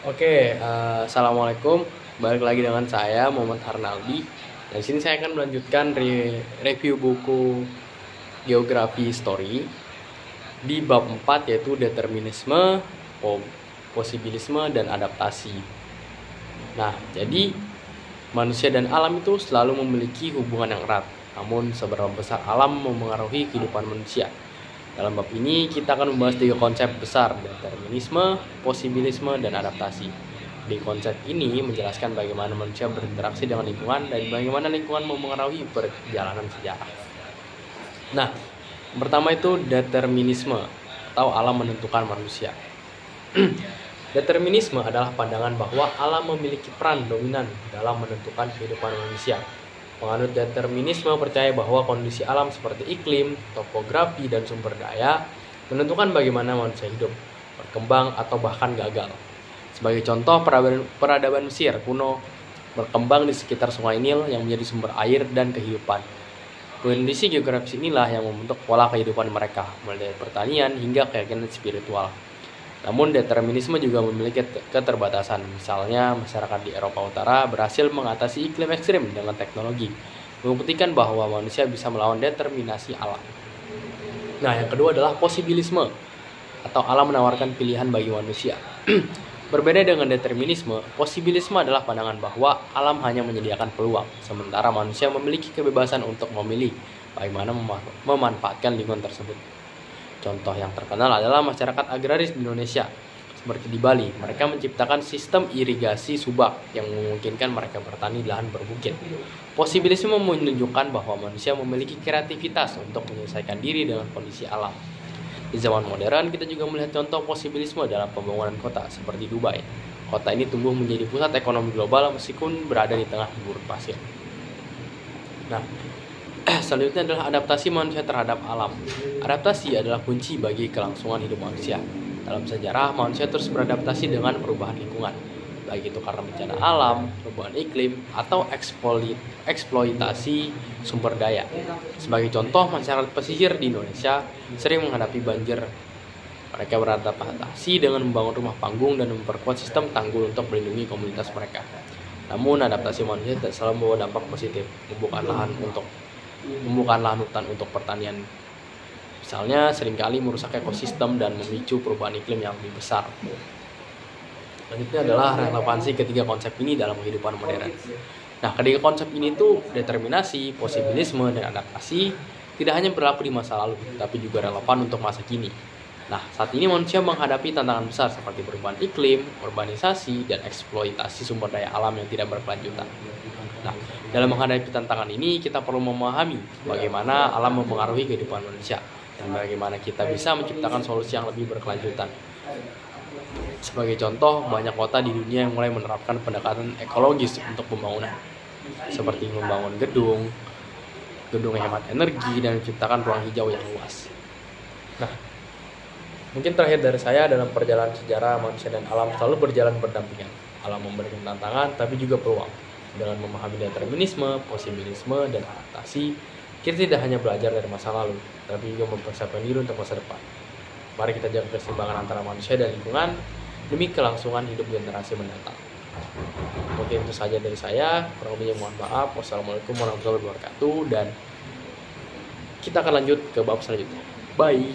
Assalamualaikum. Balik lagi dengan saya Muhammad Harnaldi. Dan di sini saya akan melanjutkan review buku Geografi Story di bab 4, yaitu determinisme, posibilisme, dan adaptasi. Nah, jadi manusia dan alam itu selalu memiliki hubungan yang erat. Namun seberapa besar alam memengaruhi kehidupan manusia? Dalam bab ini kita akan membahas 3 konsep besar: determinisme, posibilisme, dan adaptasi. Di konsep ini menjelaskan bagaimana manusia berinteraksi dengan lingkungan dan bagaimana lingkungan memengaruhi perjalanan sejarah. Nah, yang pertama itu determinisme atau alam menentukan manusia. Determinisme adalah pandangan bahwa alam memiliki peran dominan dalam menentukan kehidupan manusia. Penganut determinisme percaya bahwa kondisi alam seperti iklim, topografi, dan sumber daya menentukan bagaimana manusia hidup, berkembang, atau bahkan gagal. Sebagai contoh, peradaban Mesir kuno berkembang di sekitar Sungai Nil yang menjadi sumber air dan kehidupan. Kondisi geografis inilah yang membentuk pola kehidupan mereka, mulai dari pertanian hingga keyakinan spiritual. Namun determinisme juga memiliki keterbatasan. Misalnya, masyarakat di Eropa Utara berhasil mengatasi iklim ekstrim dengan teknologi, membuktikan bahwa manusia bisa melawan determinasi alam. Nah, yang kedua adalah posibilisme atau alam menawarkan pilihan bagi manusia. Berbeda dengan determinisme, posibilisme adalah pandangan bahwa alam hanya menyediakan peluang, sementara manusia memiliki kebebasan untuk memilih bagaimana memanfaatkan lingkungan tersebut. Contoh yang terkenal adalah masyarakat agraris di Indonesia, seperti di Bali. Mereka menciptakan sistem irigasi subak yang memungkinkan mereka bertani di lahan berbukit. Posibilisme menunjukkan bahwa manusia memiliki kreativitas untuk menyelesaikan diri dengan kondisi alam. Di zaman modern, kita juga melihat contoh posibilisme dalam pembangunan kota, seperti Dubai. Kota ini tumbuh menjadi pusat ekonomi global meskipun berada di tengah gurun pasir. Nah, selanjutnya adalah adaptasi manusia terhadap alam. Adaptasi adalah kunci bagi kelangsungan hidup manusia. Dalam sejarah, manusia terus beradaptasi dengan perubahan lingkungan, baik itu karena bencana alam, perubahan iklim, atau eksploitasi sumber daya. Sebagai contoh, masyarakat pesisir di Indonesia sering menghadapi banjir. Mereka beradaptasi dengan membangun rumah panggung dan memperkuat sistem tanggul untuk melindungi komunitas mereka. Namun, adaptasi manusia tidak selalu membawa dampak positif. Membuka lahan hutan untuk pertanian, misalnya, seringkali merusak ekosistem dan memicu perubahan iklim yang lebih besar. Selanjutnya adalah relevansi ketiga konsep ini dalam kehidupan modern. Nah, ketiga konsep ini tuh determinasi, posibilisme, dan adaptasi tidak hanya berlaku di masa lalu, tapi juga relevan untuk masa kini. Nah, saat ini manusia menghadapi tantangan besar seperti perubahan iklim, urbanisasi, dan eksploitasi sumber daya alam yang tidak berkelanjutan. Nah, dalam menghadapi tantangan ini, kita perlu memahami bagaimana alam mempengaruhi kehidupan manusia dan bagaimana kita bisa menciptakan solusi yang lebih berkelanjutan. Sebagai contoh, banyak kota di dunia yang mulai menerapkan pendekatan ekologis untuk pembangunan, seperti membangun gedung hemat energi, dan menciptakan ruang hijau yang luas. Nah, mungkin terakhir dari saya, dalam perjalanan sejarah, manusia dan alam selalu berjalan berdampingan. Alam memberikan tantangan, tapi juga peluang. Dengan memahami determinisme, posibilisme, dan adaptasi, kita tidak hanya belajar dari masa lalu, tapi juga mempersiapkan diri untuk masa depan. Mari kita jaga keseimbangan antara manusia dan lingkungan demi kelangsungan hidup generasi mendatang. Mungkin itu saja dari saya. Kurang lebihnya mohon maaf. Wassalamualaikum warahmatullahi wabarakatuh. Dan kita akan lanjut ke bab selanjutnya. Bye.